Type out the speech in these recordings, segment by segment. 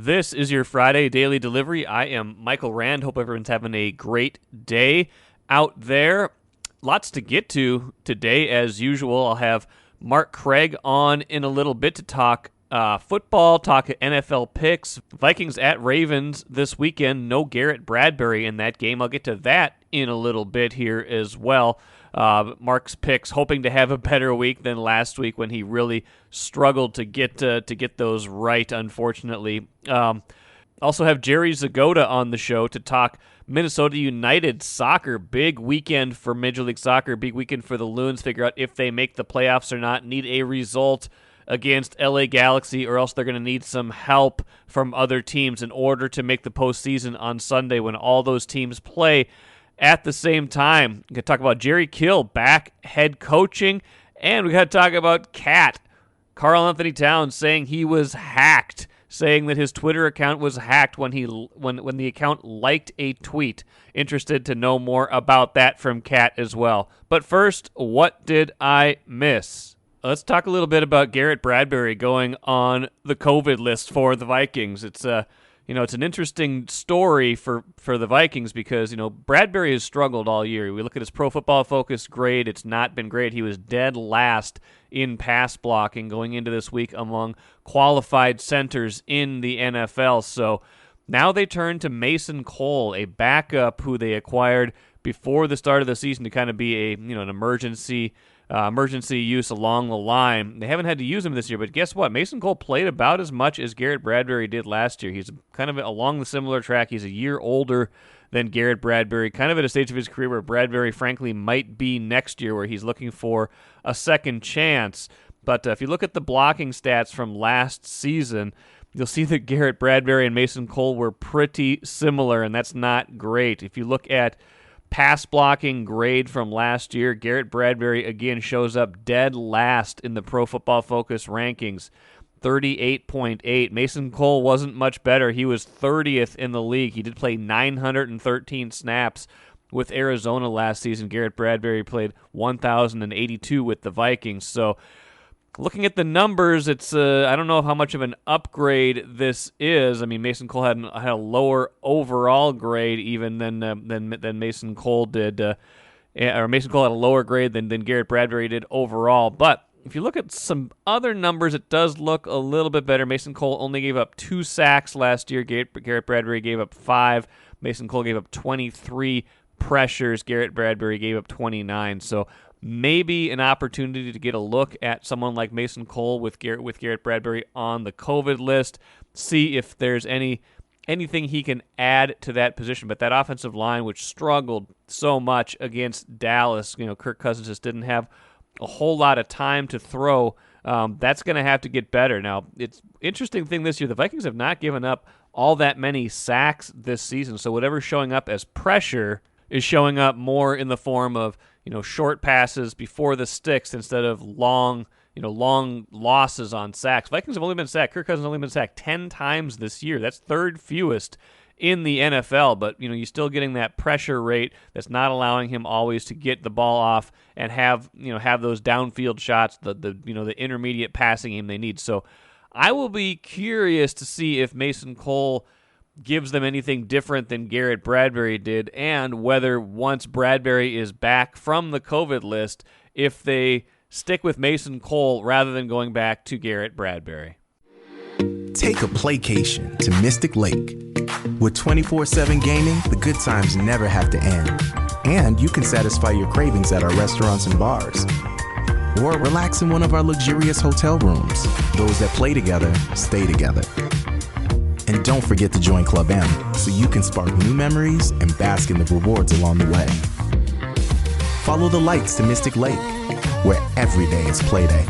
This is your Friday Daily Delivery. I am Michael Rand. Hope everyone's having a great day out there. Lots to get to today, as usual. I'll have Mark Craig on in a little bit to talk football, talk NFL picks. Vikings at Ravens this weekend. No Garrett Bradbury in that game. I'll get to that in a little bit here as well. Mark's picks, hoping to have a better week than last week when he really struggled to get those right, unfortunately. Also have Jerry Zgoda on the show to talk Minnesota United soccer. Big weekend for Major League Soccer, big weekend for the Loons. Figure out if they make the playoffs or not. Need a result against LA Galaxy, or else they're going to need some help from other teams in order to make the postseason on Sunday when all those teams play at the same time. We're going to talk about Jerry Kill back head coaching, and we got to talk about Cat. Karl-Anthony Towns saying he was hacked, saying that his Twitter account was hacked when the account liked a tweet. Interested to know more about that from Cat as well. But first, what did I miss? Let's talk a little bit about Garrett Bradbury going on the COVID list for the Vikings. It's it's an interesting story for the Vikings because, Bradbury has struggled all year. We look at his Pro Football Focus grade. It's not been great. He was dead last in pass blocking going into this week among qualified centers in the NFL. So now they turn to Mason Cole, a backup who they acquired before the start of the season to kind of be an emergency use along the line. They haven't had to use him this year, but guess what? Mason Cole played about as much as Garrett Bradbury did last year. He's kind of along the similar track. He's a year older than Garrett Bradbury, kind of at a stage of his career where Bradbury, frankly, might be next year, where he's looking for a second chance. But if you look at the blocking stats from last season, you'll see that Garrett Bradbury and Mason Cole were pretty similar, and that's not great. If you look at pass blocking grade from last year, Garrett Bradbury again shows up dead last in the Pro Football Focus rankings, 38.8. Mason Cole wasn't much better. He was 30th in the league. He did play 913 snaps with Arizona last season. Garrett Bradbury played 1,082 with the Vikings. So looking at the numbers, it's I don't know how much of an upgrade this is. I mean, Mason Cole had a lower overall grade even than Mason Cole did, or Mason Cole had a lower grade than Garrett Bradbury did overall. But if you look at some other numbers, it does look a little bit better. Mason Cole only gave up 2 sacks last year. Garrett Bradbury gave up 5. Mason Cole gave up 23 pressures. Garrett Bradbury gave up 29. So maybe an opportunity to get a look at someone like Mason Cole with Garrett Bradbury on the COVID list, see if there's anything he can add to that position. But that offensive line, which struggled so much against Dallas, Kirk Cousins just didn't have a whole lot of time to throw. That's going to have to get better. Now, it's interesting thing this year, the Vikings have not given up all that many sacks this season, so whatever's showing up as pressure is showing up more in the form of short passes before the sticks instead of long losses on sacks. Vikings have only been sacked. Kirk Cousins has only been sacked 10 times this year. That's third fewest in the NFL, but you're still getting that pressure rate that's not allowing him always to get the ball off and have those downfield shots, the intermediate passing game they need. So I will be curious to see if Mason Cole gives them anything different than Garrett Bradbury did, and whether once Bradbury is back from the COVID list, if they stick with Mason Cole rather than going back to Garrett Bradbury. Take a playcation to Mystic Lake. With 24/7 gaming, the good times never have to end. And you can satisfy your cravings at our restaurants and bars. Or relax in one of our luxurious hotel rooms. Those that play together, stay together. And don't forget to join Club M so you can spark new memories and bask in the rewards along the way. Follow the lights to Mystic Lake, where every day is playday.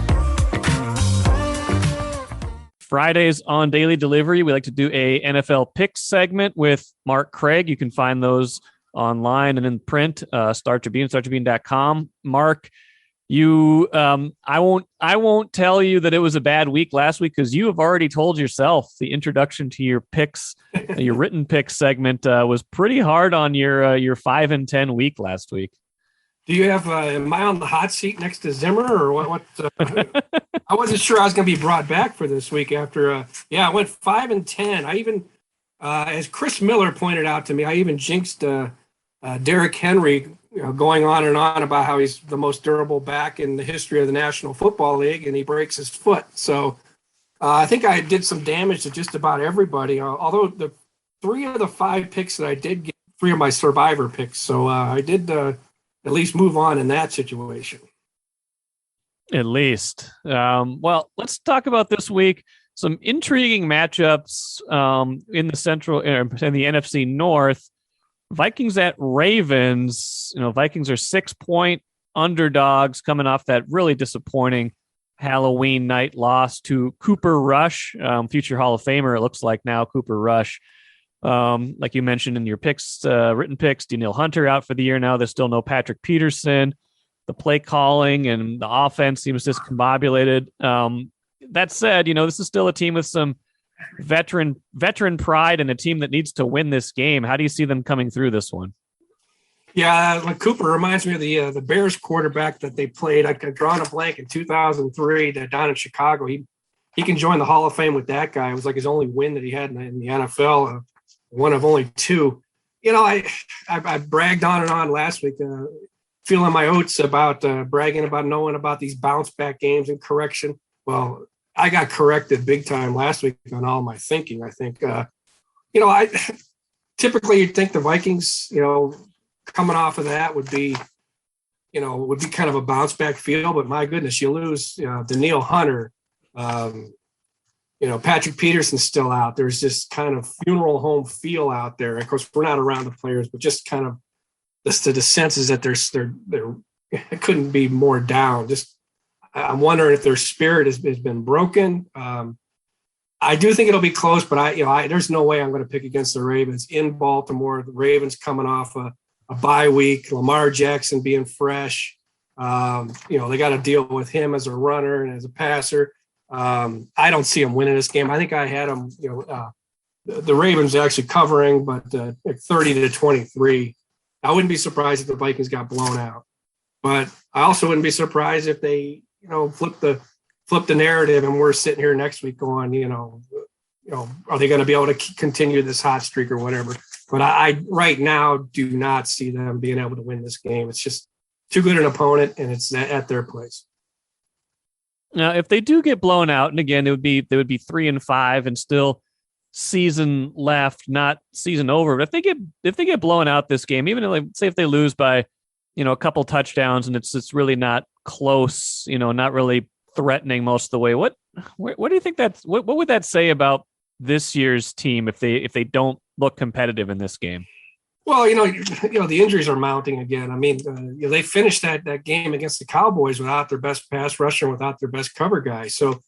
Fridays on Daily Delivery, we like to do a NFL picks segment with Mark Craig. You can find those online and in print, Star Tribune, StarTribune.com. Mark, I won't tell you that it was a bad week last week because you have already told yourself the introduction to your picks, your written picks segment was pretty hard on your 5-10 week last week. Do you have, am I on the hot seat next to Zimmer or what? I wasn't sure I was going to be brought back for this week after, I went 5-10. I even, as Chris Miller pointed out to me, I even jinxed Derrick Henry, going on and on about how he's the most durable back in the history of the National Football League, and he breaks his foot. So I think I did some damage to just about everybody, although the 3 of the 5 picks that I did get, 3 of my survivor picks. So I did at least move on in that situation. At least. Well, let's talk about this week. Some intriguing matchups in the Central and the NFC North. Vikings at Ravens. Vikings are 6-point underdogs coming off that really disappointing Halloween night loss to Cooper Rush, future Hall of Famer. It looks like now Cooper Rush. Like you mentioned in your picks, written picks, Danielle Hunter out for the year now. There's still no Patrick Peterson. The play calling and the offense seems discombobulated. That said, this is still a team with some veteran pride and a team that needs to win this game. How do you see them coming through this one? Yeah, like Cooper reminds me of the Bears quarterback that they played. I could draw a blank in 2003 down in Chicago. He can join the Hall of Fame with that guy. It was like his only win that he had in the NFL, one of only 2. I bragged on and on last week, feeling my oats about bragging about knowing about these bounce back games and correction. Well, I got corrected big time last week on all my thinking. I think, I typically you'd think the Vikings, coming off of that would be kind of a bounce back feel, but my goodness, you lose Danielle Hunter, Patrick Peterson's still out. There's just kind of funeral home feel out there. Of course, we're not around the players, but just kind of the sense is that they're it couldn't be more down. Just I'm wondering if their spirit has been broken. I do think it'll be close, but there's no way I'm going to pick against the Ravens in Baltimore. The Ravens coming off a bye week, Lamar Jackson being fresh. They got to deal with him as a runner and as a passer. I don't see them winning this game. I think I had them, the Ravens actually covering, but 30-23. I wouldn't be surprised if the Vikings got blown out, but I also wouldn't be surprised if they, flip the narrative and we're sitting here next week going, are they going to be able to continue this hot streak or whatever? But I right now do not see them being able to win this game. It's just too good an opponent, and it's at their place. Now, if they do get blown out, and again, they would be 3-5 and still season left, not season over. But if they get blown out this game, even if they lose by, a couple touchdowns and it's really not close, not really threatening most of the way. What do you think what would that say about this year's team if they don't look competitive in this game? Well, the injuries are mounting again. I mean, they finished that game against the Cowboys without their best pass rusher, and without their best cover guy. So,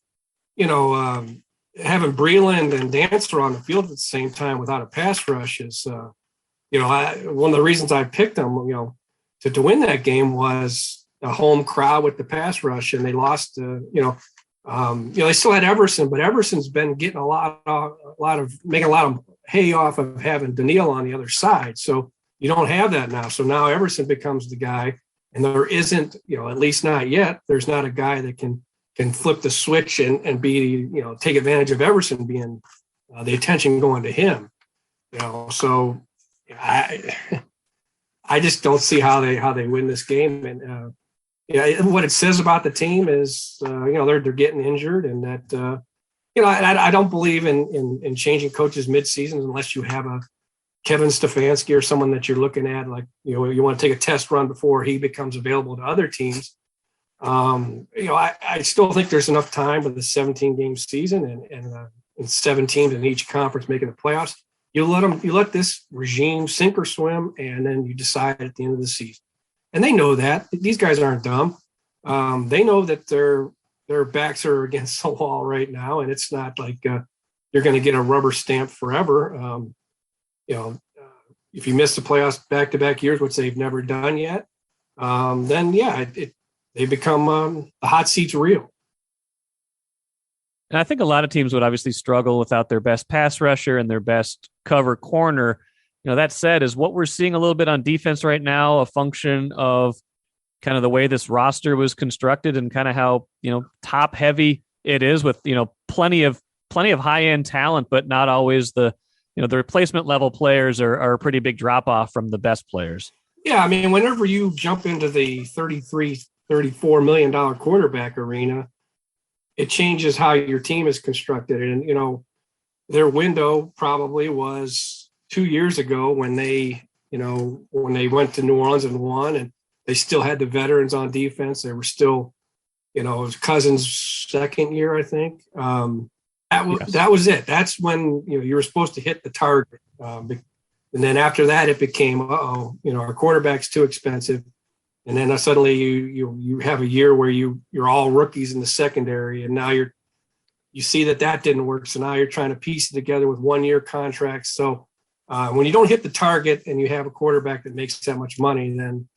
having Breland and Dancer on the field at the same time without a pass rush is, one of the reasons I picked them, to win that game was a home crowd with the pass rush, and they lost. They still had Everson, but Everson's been getting making a lot of hay off of having Danielle on the other side. So you don't have that now. So now Everson becomes the guy, and there isn't, at least not yet, there's not a guy that can flip the switch and be, take advantage of Everson being the attention going to him. So I just don't see how they win this game. And what it says about the team is, they're getting injured, and that, I don't believe in changing coaches mid-season unless you have a Kevin Stefanski or someone that you're looking at, like, you want to take a test run before he becomes available to other teams. I still think there's enough time with the 17-game season and 7 teams in each conference making the playoffs. You let this regime sink or swim, and then you decide at the end of the season. And they know that. These guys aren't dumb. They know that their backs are against the wall right now, and it's not like you're going to get a rubber stamp forever. If you miss the playoffs back-to-back years, which they've never done yet, then they become the hot seat's real. And I think a lot of teams would obviously struggle without their best pass rusher and their best cover corner. That said, is what we're seeing a little bit on defense right now a function of kind of the way this roster was constructed and kind of how, top heavy it is with, plenty of high end talent, but not always the replacement level players are a pretty big drop off from the best players. Yeah. I mean, whenever you jump into the $34 million quarterback arena, it changes how your team is constructed. And, their window probably was 2 years ago when they went to New Orleans and won, and they still had the veterans on defense. They were still, it was Cousins' second year, I think. That was it. That's when, you were supposed to hit the target. And then after that, it became, our quarterback's too expensive. And then suddenly you have a year where you're all rookies in the secondary, and now you see that didn't work. So now you're trying to piece it together with 1-year contracts. So when you don't hit the target and you have a quarterback that makes that much money, then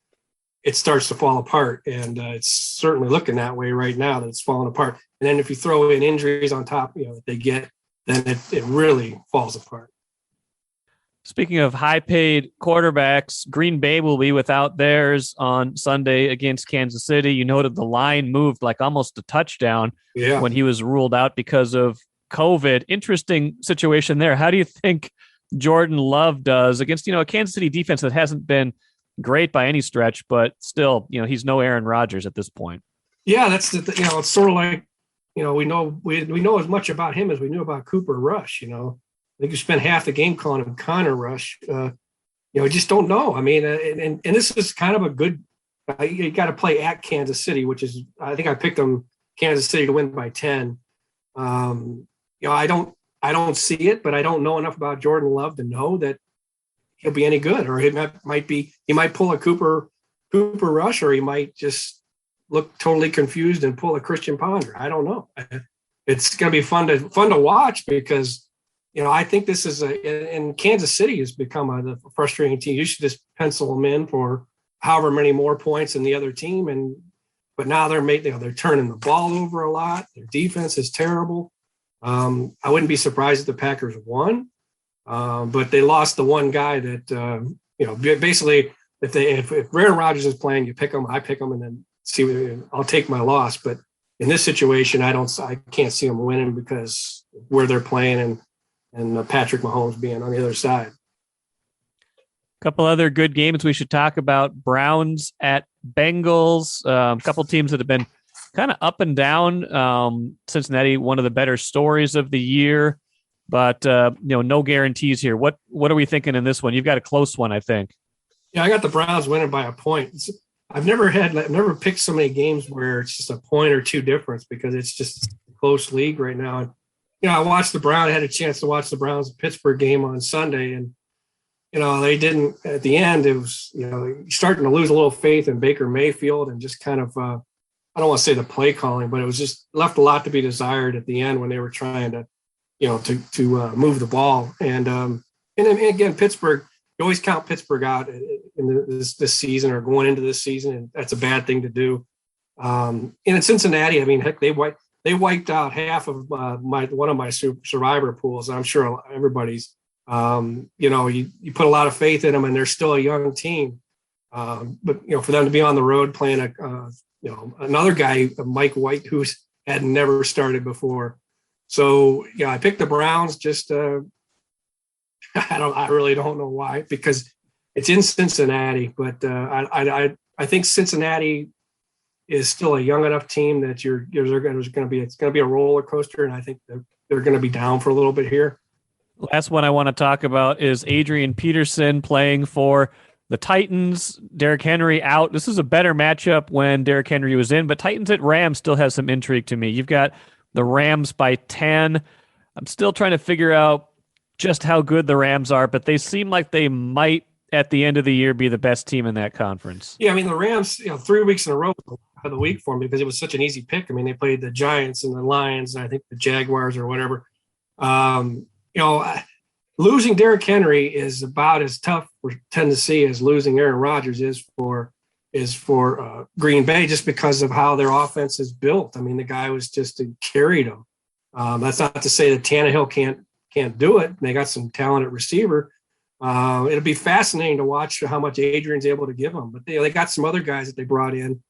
it starts to fall apart. And it's certainly looking that way right now, that it's falling apart. And then if you throw in injuries on top, that they get, then it really falls apart. Speaking of high-paid quarterbacks, Green Bay will be without theirs on Sunday against Kansas City. You noted the line moved like almost a touchdown when he was ruled out because of COVID. Interesting situation there. How do you think Jordan Love does against, a Kansas City defense that hasn't been great by any stretch, but still, he's no Aaron Rodgers at this point? Yeah, that's it's sort of like, we know as much about him as we knew about Cooper Rush. I think you spent half the game calling him Connor Rush. You just don't know. I mean, and this is kind of a good. You got to play at Kansas City, which is, I think I picked them Kansas City to win by 10. I don't see it, but I don't know enough about Jordan Love to know that he'll be any good, or he might pull a Cooper Rush, or he might just look totally confused and pull a Christian Ponder. I don't know. It's going to be fun to watch because. I think this is and Kansas City has become a frustrating team. You should just pencil them in for however many more points than the other team. But now they're turning the ball over a lot. Their defense is terrible. I wouldn't be surprised if the Packers won, but they lost the one guy that, basically if Aaron Rodgers is playing, you pick him, I pick him, and then I'll take my loss. But in this situation, I can't see them winning because where they're playing and Patrick Mahomes being on the other side. A couple other good games we should talk about. Browns at Bengals. A couple teams that have been kind of up and down. Cincinnati, one of the better stories of the year, but no guarantees here. What are we thinking in this one? You've got a close one, I think. Yeah, I got the Browns winning by a point. I've never picked so many games where it's just a point or two difference because it's just a close league right now. I watched the Browns. I had a chance to watch the Browns-Pittsburgh game on Sunday, and they didn't. At the end, it was starting to lose a little faith in Baker Mayfield, and just kind of I don't want to say the play calling, but it was just left a lot to be desired at the end when they were trying to to move the ball. And then again, Pittsburgh. You always count Pittsburgh out in this season or going into this season, and that's a bad thing to do. And in Cincinnati, I mean, heck, they wiped out half of one of my survivor pools. I'm sure everybody's, you put a lot of faith in them, and they're still a young team. But for them to be on the road playing another guy, Mike White, who had never started before. So I picked the Browns. Just I really don't know why, because it's in Cincinnati. But I think Cincinnati is still a young enough team that it's going to be a roller coaster, and I think they're going to be down for a little bit here. Last one I want to talk about is Adrian Peterson playing for the Titans. Derrick Henry out. This is a better matchup when Derrick Henry was in, but Titans at Rams still has some intrigue to me. You've got the Rams by 10. I'm still trying to figure out just how good the Rams are, but they seem like they might at the end of the year be the best team in that conference. Yeah, I mean, the Rams, 3 weeks in a row of the week for me because it was such an easy pick. I mean, they played the Giants and the Lions and I think the Jaguars or whatever. Losing Derrick Henry is about as tough for Tennessee as losing Aaron Rodgers is for Green Bay, just because of how their offense is built. I mean, the guy was just carried them. That's not to say that Tannehill can't do it. They got some talent at receiver. It'll be fascinating to watch how much Adrian's able to give them. But they got some other guys that they brought in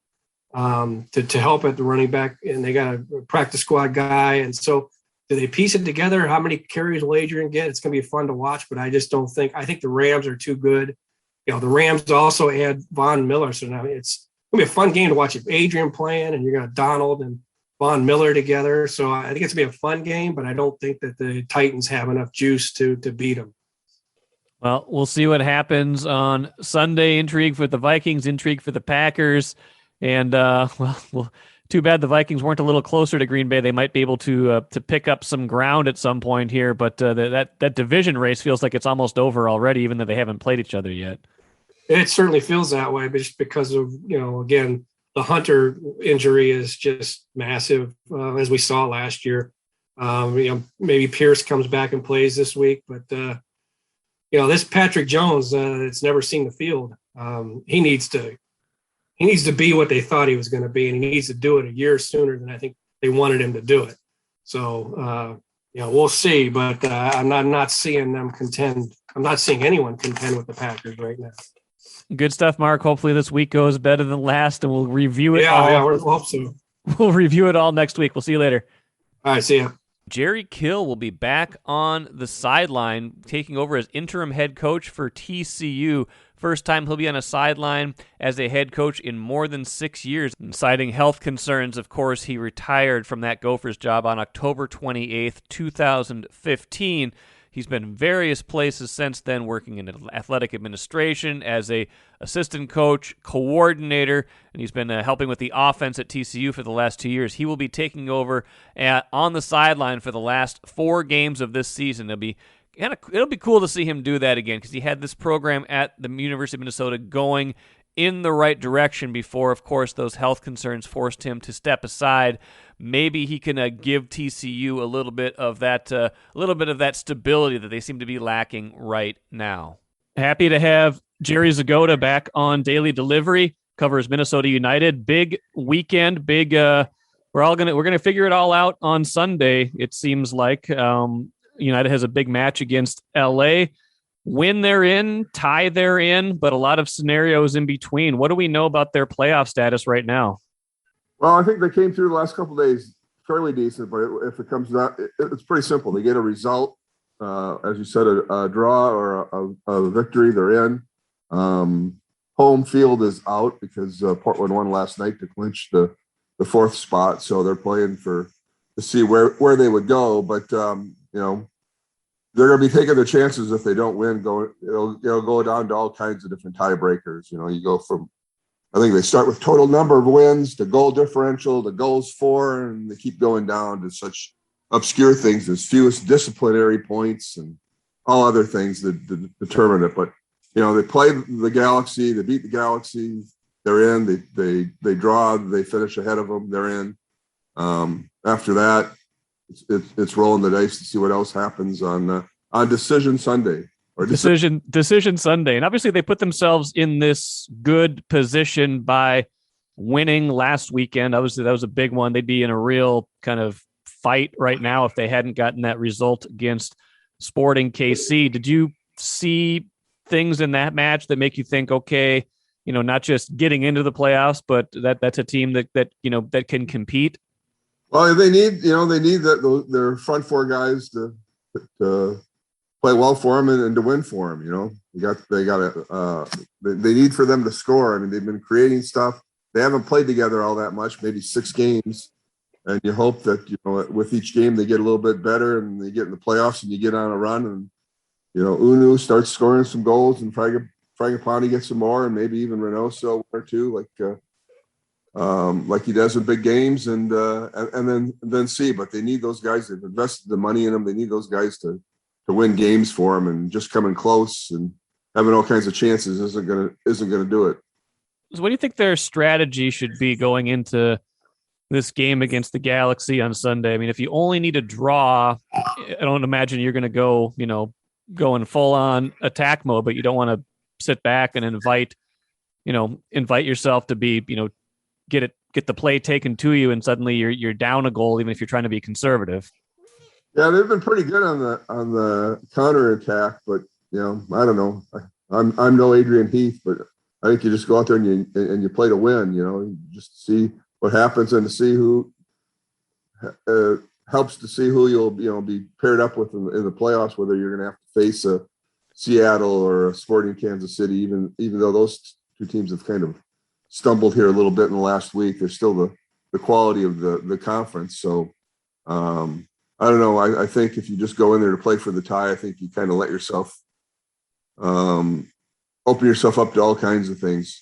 to help at the running back, and they got a practice squad guy. And so do they piece it together? How many carries will Adrian get? It's going to be fun to watch, but I just don't think – I think the Rams are too good. The Rams also add Von Miller. So now it's going to be a fun game to watch. If Adrian playing and you're going to Donald and Von Miller together. So I think it's going to be a fun game, but I don't think that the Titans have enough juice to beat them. Well, we'll see what happens on Sunday. Intrigue for the Vikings, intrigue for the Packers. And, well, too bad the Vikings weren't a little closer to Green Bay. They might be able to pick up some ground at some point here, but that division race feels like it's almost over already, even though they haven't played each other yet. It certainly feels that way, but just because of, again, the Hunter injury is just massive, as we saw last year. Maybe Pierce comes back and plays this week, but this Patrick Jones, it's never seen the field. He needs to be what they thought he was going to be, and he needs to do it a year sooner than I think they wanted him to do it. So, we'll see, but I'm not seeing them contend. I'm not seeing anyone contend with the Packers right now. Good stuff, Mark. Hopefully this week goes better than last, and we'll review it all. Yeah, we hope so. We'll review it all next week. We'll see you later. All right, see ya. Jerry Kill will be back on the sideline, taking over as interim head coach for TCU. First time he'll be on a sideline as a head coach in more than 6 years. And citing health concerns, of course, he retired from that Gophers job on October 28th, 2015. He's been in various places since then, working in athletic administration as a assistant coach, coordinator, and he's been helping with the offense at TCU for the last 2 years. He will be taking over on the sideline for the last 4 games of this season. It'll be cool to see him do that again, because he had this program at the University of Minnesota going in the right direction before, of course, those health concerns forced him to step aside. Maybe he can give TCU a little bit of that stability that they seem to be lacking right now. Happy to have Jerry Zgoda back on Daily Delivery. Covers Minnesota United. Big weekend. We're gonna figure it all out on Sunday. It seems like United has a big match against LA. Win they're in, tie they're in, but a lot of scenarios in between. What do we know about their playoff status right now? Well, I think they came through the last couple of days fairly decent, but if it comes down, it's pretty simple. They get a result, as you said, a draw or a victory, they're in. Home field is out because Portland won last night to clinch the 4th spot, so they're playing to see where they would go. But they're going to be taking their chances if they don't win. It'll go down to all kinds of different tiebreakers. You go from, I think they start with total number of wins to goal differential to goals for, and they keep going down to such obscure things as fewest disciplinary points and all other things that determine it. But they play the Galaxy, they beat the Galaxy, they're in. They draw, they finish ahead of them, they're in. After that, it's rolling the dice to see what else happens on Decision Sunday. Or Decision Sunday. And obviously they put themselves in this good position by winning last weekend. Obviously that was a big one. They'd be in a real kind of fight right now if they hadn't gotten that result against Sporting KC. Did you see things in that match that make you think, okay, not just getting into the playoffs, but that's a team that can compete? Well, they need their front 4 guys to play well for them and to win for them. They need for them to score. I mean, they've been creating stuff. They haven't played together all that much, maybe 6 games, and you hope that with each game they get a little bit better and they get in the playoffs and you get on a run and Unu starts scoring some goals and Fragapani gets some more, and maybe even Reynoso 1 or 2 like he does in big games, and then see. But they need those guys. They've invested the money in them. They need those guys to win games for them, and just coming close and having all kinds of chances isn't gonna do it. So what do you think their strategy should be going into this game against the Galaxy on Sunday? I mean, if you only need a draw, I don't imagine you're going to go in full on attack mode, but you don't want to sit back and invite yourself to be, get the play taken to you, and suddenly you're down a goal, even if you're trying to be conservative. Yeah, they've been pretty good on the counter attack, but I don't know. I'm no Adrian Heath, but I think you just go out there and you play to win. Just see what happens and to see who helps to see who you'll be paired up with in the playoffs. Whether you're going to have to face a Seattle or a Sporting Kansas City, even though those two teams have kind of stumbled here a little bit in the last week, they're still the quality of the conference. So I don't know. I think if you just go in there to play for the tie, I think you kind of let yourself open yourself up to all kinds of things.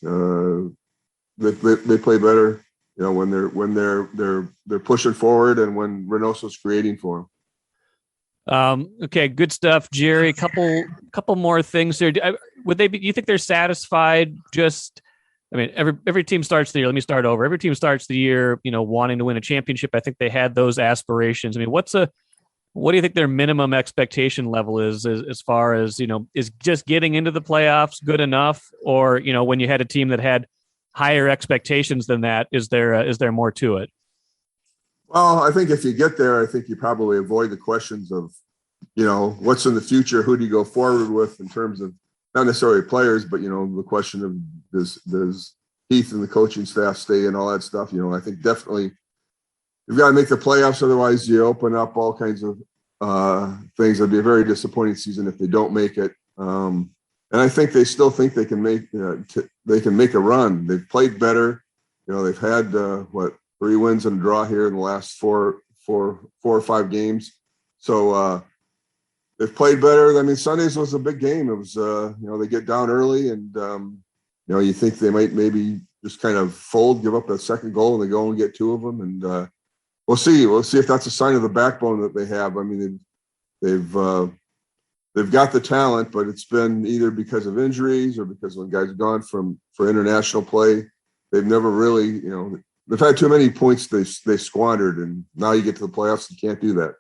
They play better, when they're pushing forward and when Reynoso's creating for them. Okay, good stuff, Jerry. Couple more things here. You think they're satisfied? Every team starts the year. Let me start over. Every team starts the year, wanting to win a championship. I think they had those aspirations. What do you think their minimum expectation level is as far as, is just getting into the playoffs good enough? Or, when you had a team that had higher expectations than that, is there more to it? Well, I think if you get there, I think you probably avoid the questions of, what's in the future? Who do you go forward with in terms of not necessarily players, but, the question of does Heath and the coaching staff stay and all that stuff? I think definitely you've got to make the playoffs. Otherwise, you open up all kinds of things. It'd be a very disappointing season if they don't make it. And I think they still think they can make a run. They've played better. They've had 3 wins and a draw here in the last four or five games. So they've played better. Sundays was a big game. It was they get down early and you think they might maybe just kind of fold, give up a second goal, and they go and get 2 of them. And we'll see. We'll see if that's a sign of the backbone that they have. They've got the talent, but it's been either because of injuries or because when guys have gone for international play, they've never really, they've had too many points they squandered, and now you get to the playoffs, you can't do that.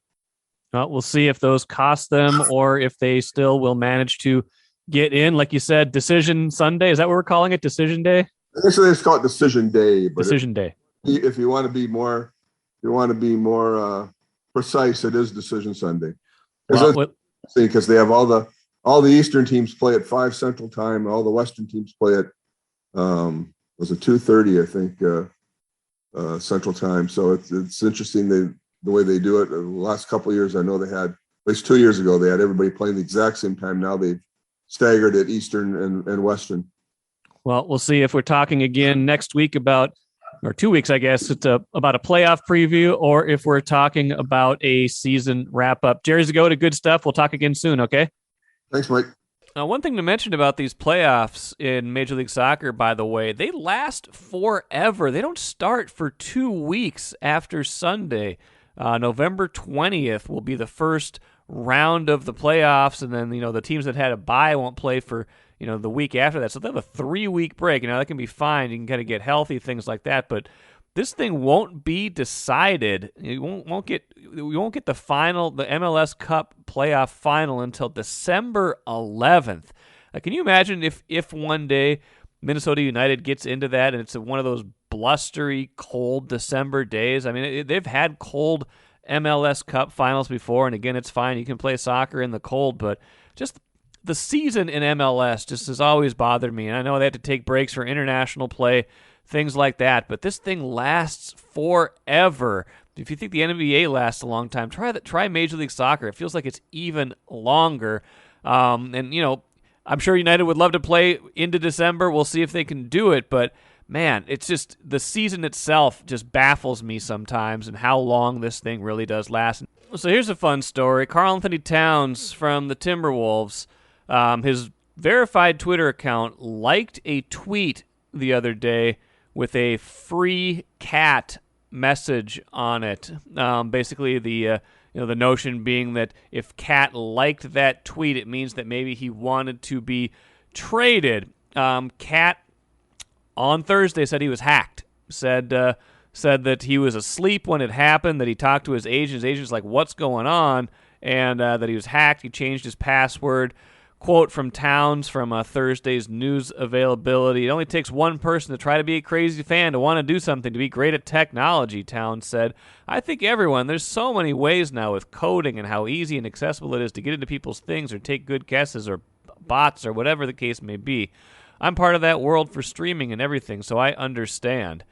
Well, we'll see if those cost them or if they still will manage to get in. Like you said, Decision Sunday. Is that what we're calling it? Decision Day? Actually, it's called Decision Day. But Decision Day. If you want to be more, precise, it is Decision Sunday. Because they have all the Eastern teams play at 5 Central Time. All the Western teams play at was it 2:30, I think, Central Time. So it's interesting the way they do it. The last couple of years, I know they had, at least 2 years ago, they had everybody playing the exact same time. Now they've staggered at Eastern and Western. Well, we'll see if we're talking again next week or 2 weeks, I guess, it's about a playoff preview, or if we're talking about a season wrap-up. Jerry Zgoda, good stuff. We'll talk again soon, okay? Thanks, Mike. Now, one thing to mention about these playoffs in Major League Soccer, by the way, they last forever. They don't start for 2 weeks after Sunday. November 20th will be the first round of the playoffs, and then, the teams that had a bye won't play for the week after that. So they have a 3-week break. That can be fine. You can kind of get healthy, things like that. But this thing won't be decided. We won't get the final, the MLS Cup playoff final until December 11th. Can you imagine if one day Minnesota United gets into that and it's one of those blustery, cold December days? They've had cold MLS Cup finals before, and again, it's fine. You can play soccer in the cold, but just the season in MLS just has always bothered me. And I know they have to take breaks for international play, things like that, but this thing lasts forever. If you think the NBA lasts a long time, try Major League Soccer. It feels like it's even longer. I'm sure United would love to play into December. We'll see if they can do it, but man, it's just the season itself just baffles me sometimes and how long this thing really does last. So here's a fun story. Karl-Anthony Towns from the Timberwolves, his verified Twitter account liked a tweet the other day with a free cat message on it. Basically, the notion being that if Cat liked that tweet, it means that maybe he wanted to be traded. Cat on Thursday said he was hacked. Said that he was asleep when it happened. That he talked to his agent. His agent's like, "What's going on?" And that he was hacked. He changed his password. Quote from Towns from Thursday's news availability: "It only takes one person to try to be a crazy fan to want to do something, to be great at technology," Towns said. "I think everyone, there's so many ways now with coding and how easy and accessible it is to get into people's things or take good guesses or bots or whatever the case may be. I'm part of that world for streaming and everything, so I understand.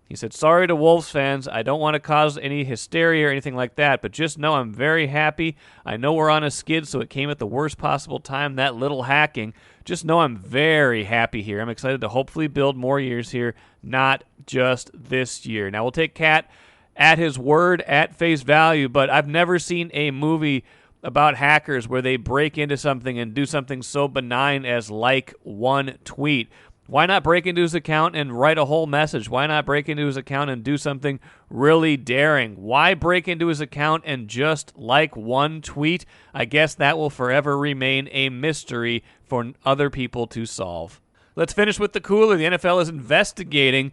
He said, sorry to Wolves fans. I don't want to cause any hysteria or anything like that, but just know I'm very happy. I know we're on a skid, so it came at the worst possible time, that little hacking. Just know I'm very happy here. I'm excited to hopefully build more years here, not just this year. Now, we'll take Cat at his word, at face value, but I've never seen a movie about hackers where they break into something and do something so benign as like one tweet. Why not break into his account and write a whole message? Why not break into his account and do something really daring? Why break into his account and just like one tweet? I guess that will forever remain a mystery for other people to solve. Let's finish with the cooler. The NFL is investigating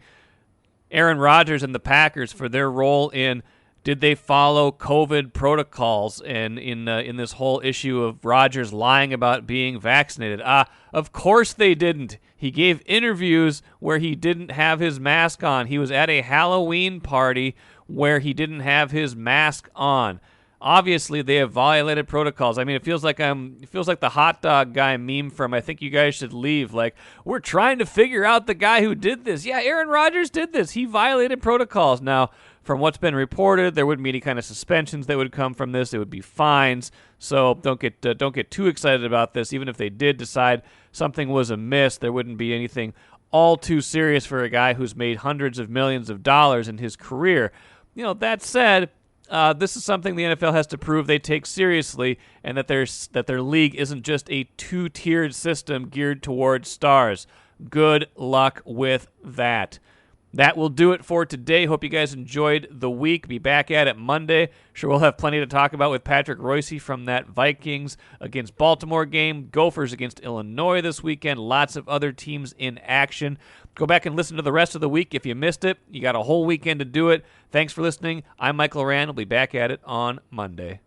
Aaron Rodgers and the Packers for their role in did they follow COVID protocols and in this whole issue of Rodgers lying about being vaccinated? Of course they didn't. He gave interviews where he didn't have his mask on. He was at a Halloween party where he didn't have his mask on. Obviously, they have violated protocols. I mean, it feels like the hot dog guy meme from I Think You Guys Should Leave. Like, we're trying to figure out the guy who did this. Yeah, Aaron Rodgers did this. He violated protocols. Now, from what's been reported, there wouldn't be any kind of suspensions that would come from this. It would be fines. So don't get too excited about this. Even if they did decide something was amiss, there wouldn't be anything all too serious for a guy who's made hundreds of millions of dollars in his career. That said, this is something the NFL has to prove they take seriously, and that their league isn't just a two-tiered system geared towards stars. Good luck with that. That will do it for today. Hope you guys enjoyed the week. Be back at it Monday. Sure, we'll have plenty to talk about with Patrick Royce from that Vikings against Baltimore game. Gophers against Illinois this weekend. Lots of other teams in action. Go back and listen to the rest of the week if you missed it. You got a whole weekend to do it. Thanks for listening. I'm Michael Rand. We'll be back at it on Monday.